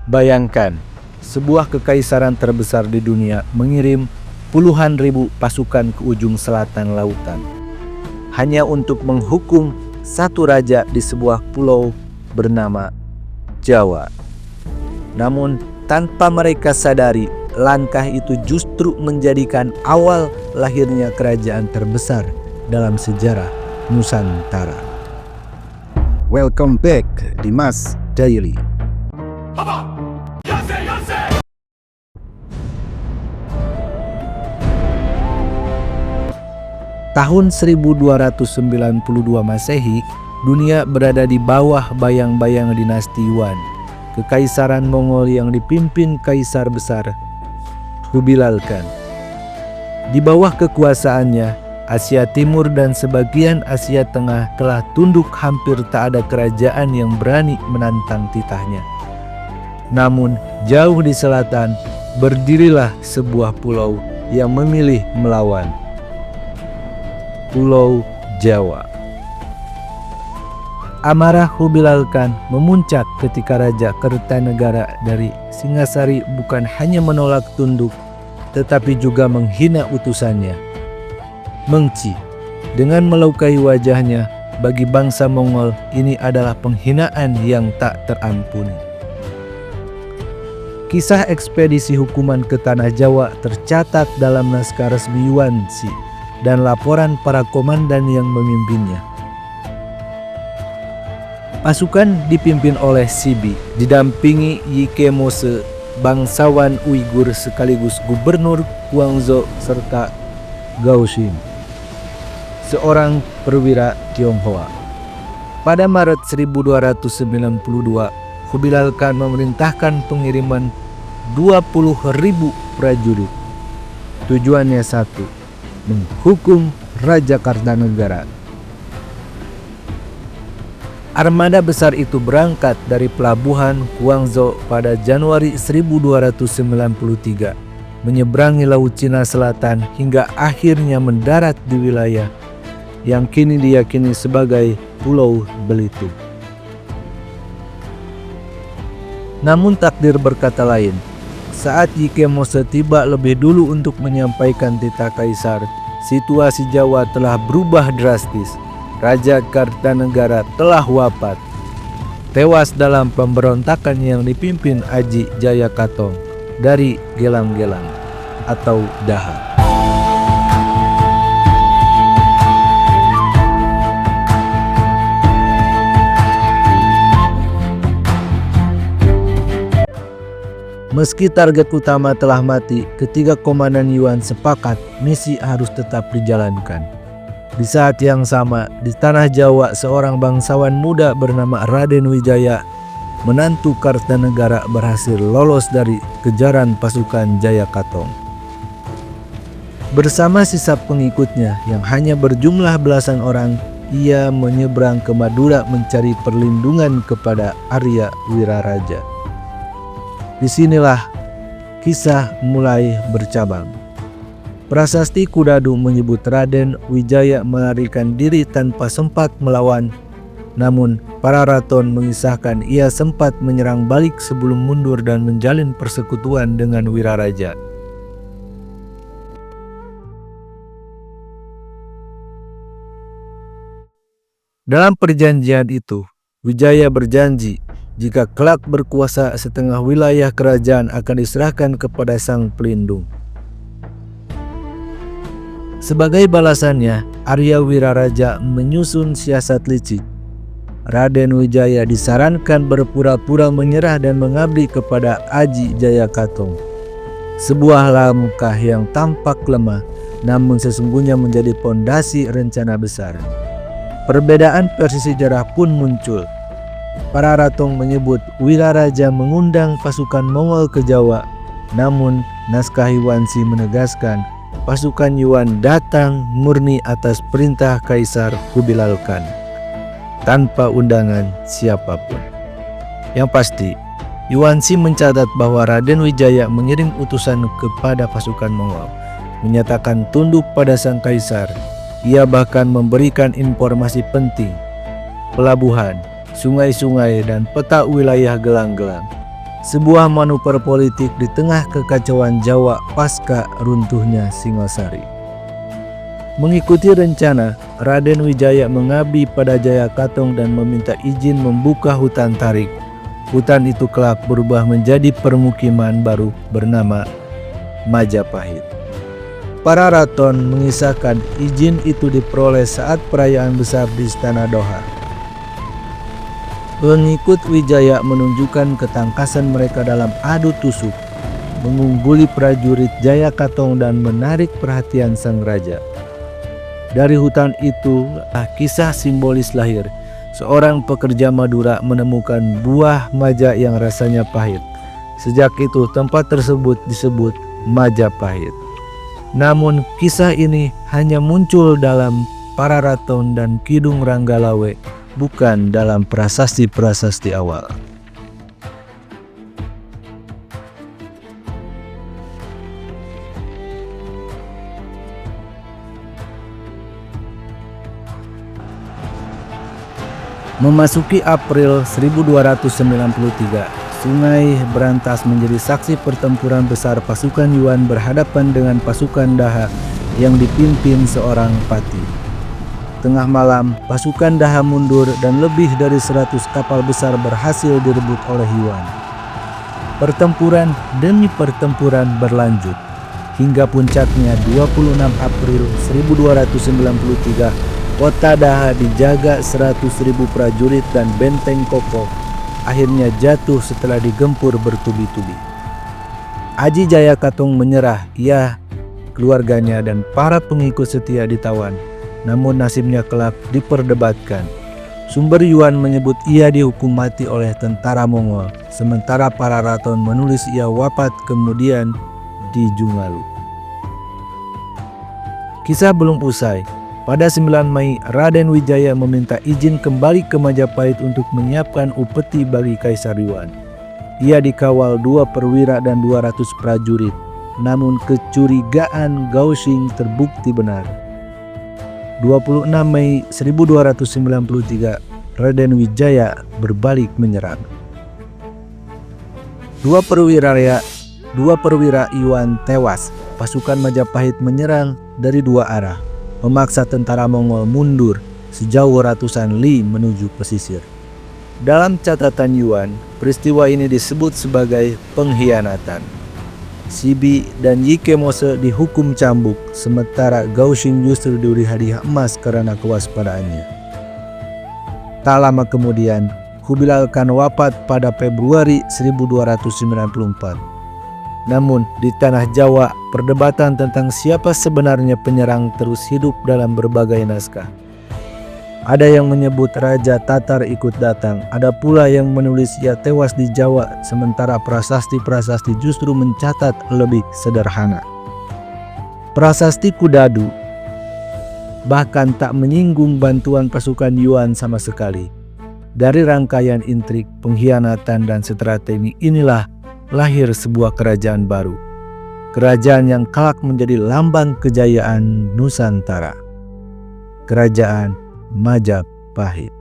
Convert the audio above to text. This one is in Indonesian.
Bayangkan, sebuah kekaisaran terbesar di dunia mengirim puluhan ribu pasukan ke ujung selatan lautan hanya untuk menghukum satu raja di sebuah pulau bernama Jawa. Namun tanpa mereka sadari, langkah itu justru menjadikan awal lahirnya kerajaan terbesar dalam sejarah Nusantara. Welcome back di Mas Daily. Tahun 1292 Masehi, dunia berada di bawah bayang-bayang dinasti Yuan, kekaisaran Mongol yang dipimpin Kaisar Besar Kubilai Khan. Di bawah kekuasaannya, Asia Timur dan sebagian Asia Tengah telah tunduk, hampir tak ada kerajaan yang berani menantang titahnya. Namun, jauh di selatan, berdirilah sebuah pulau yang memilih melawan. Pulau Jawa. Amarah Kubilai Khan memuncak ketika Raja Kertanegara dari Singasari bukan hanya menolak tunduk, tetapi juga menghina utusannya. Mengci, dengan melukai wajahnya, bagi bangsa Mongol ini adalah penghinaan yang tak terampuni. Kisah ekspedisi hukuman ke Tanah Jawa tercatat dalam naskah resmi Yuanzi dan laporan para komandan yang memimpinnya. Pasukan dipimpin oleh Sibi, didampingi Yikemose, bangsawan Uighur sekaligus gubernur Guangzhou, serta Gao Xing, seorang perwira Tionghoa. Pada Maret 1292, Kubilai Khan memerintahkan pengiriman 20.000 prajurit. Tujuannya satu, menghukum Raja Kartanegara. Armada besar itu berangkat dari pelabuhan Guangzhou pada Januari 1293, menyeberangi Laut Cina Selatan hingga akhirnya mendarat di wilayah yang kini diyakini sebagai Pulau Belitung. Namun takdir berkata lain. Saat Yikemose tiba lebih dulu untuk menyampaikan titah kaisar, situasi Jawa telah berubah drastis. Raja Kartanegara telah wafat, tewas dalam pemberontakan yang dipimpin Aji Jayakatong dari Gelang-Gelang atau Daha. Meski target utama telah mati, ketiga komandan Yuan sepakat misi harus tetap dijalankan. Di saat yang sama, di Tanah Jawa seorang bangsawan muda bernama Raden Wijaya, menantu Kartanegara, berhasil lolos dari kejaran pasukan Jayakatong. Bersama sisa pengikutnya yang hanya berjumlah belasan orang, ia menyeberang ke Madura mencari perlindungan kepada Arya Wiraraja. Disinilah kisah mulai bercabang. Prasasti Kudadu menyebut Raden Wijaya melarikan diri tanpa sempat melawan. Namun para raton mengisahkan ia sempat menyerang balik sebelum mundur dan menjalin persekutuan dengan Wiraraja. Dalam perjanjian itu, Wijaya berjanji jika kelak berkuasa, setengah wilayah kerajaan akan diserahkan kepada sang pelindung. Sebagai balasannya, Arya Wiraraja menyusun siasat licik. Raden Wijaya disarankan berpura-pura menyerah dan mengabdi kepada Aji Jayakatong. Sebuah langkah yang tampak lemah, namun sesungguhnya menjadi pondasi rencana besar. Perbedaan versi sejarah pun muncul. Para raton menyebut Wiraraja mengundang pasukan Mongol ke Jawa, namun naskah Yuanzi menegaskan pasukan Yuan datang murni atas perintah Kaisar Kubilai Khan, tanpa undangan siapapun. Yang pasti, Yuanzi mencatat bahwa Raden Wijaya mengirim utusan kepada pasukan Mongol, menyatakan tunduk pada sang kaisar. Ia bahkan memberikan informasi penting, pelabuhan, sungai-sungai, dan peta wilayah Gelang-Gelang. sebuah manuver politik di tengah kekacauan Jawa pasca runtuhnya Singosari. Mengikuti rencana, Raden Wijaya mengabdi pada Jayakatong dan meminta izin membuka hutan tarik. Hutan itu kelak berubah menjadi permukiman baru bernama Majapahit. Para raton mengisahkan izin itu diperoleh saat perayaan besar di Istana Doha. Pengikut Wijaya menunjukkan ketangkasan mereka dalam adu tusuk, mengungguli prajurit Jayakatong dan menarik perhatian sang raja. Dari hutan itu, kisah simbolis lahir. Seorang pekerja Madura menemukan buah maja yang rasanya pahit. Sejak itu tempat tersebut disebut Majapahit. Namun kisah ini hanya muncul dalam para raton dan Kidung Ranggalawe, bukan dalam prasasti-prasasti awal. Memasuki April 1293, Sungai Berantas menjadi saksi pertempuran besar pasukan Yuan berhadapan dengan pasukan Daha yang dipimpin seorang pati. Tengah malam, pasukan Daha mundur dan lebih dari 100 kapal besar berhasil direbut oleh Yuan. Pertempuran demi pertempuran berlanjut. Hingga puncaknya 26 April 1293, kota Daha dijaga 100.000 prajurit dan benteng kokoh akhirnya jatuh setelah digempur bertubi-tubi. Aji Jayakatong menyerah, ia, keluarganya dan para pengikut setia ditawan. Namun nasibnya kelak diperdebatkan. Sumber Yuan menyebut ia dihukum mati oleh tentara Mongol, sementara para raton menulis ia wafat kemudian di Jungalu. Kisah belum usai. Pada 9 Mei, Raden Wijaya meminta izin kembali ke Majapahit untuk menyiapkan upeti bagi Kaisar Yuan. Ia dikawal 2 perwira dan 200 prajurit, namun kecurigaan Gaoxing terbukti benar. 26 Mei 1293, Raden Wijaya berbalik menyerang. Dua perwira Yuan tewas. Pasukan Majapahit menyerang dari 2 arah, memaksa tentara Mongol mundur sejauh ratusan li menuju pesisir. Dalam catatan Yuan, peristiwa ini disebut sebagai pengkhianatan. Sibi dan Yikemose dihukum cambuk, sementara Gaoxing justru diberi hadiah emas karena kewaspadaannya. Tak lama kemudian, Kubilai Khan wafat pada Februari 1294. Namun di tanah Jawa, perdebatan tentang siapa sebenarnya penyerang terus hidup dalam berbagai naskah. Ada yang menyebut Raja Tatar ikut datang, ada pula yang menulis ia tewas di Jawa, sementara prasasti-prasasti justru mencatat lebih sederhana. Prasasti Kudadu bahkan tak menyinggung bantuan pasukan Yuan sama sekali. Dari rangkaian intrik, pengkhianatan, dan strategi inilah lahir sebuah kerajaan baru. Kerajaan yang kelak menjadi lambang kejayaan Nusantara. Kerajaan Majapahit.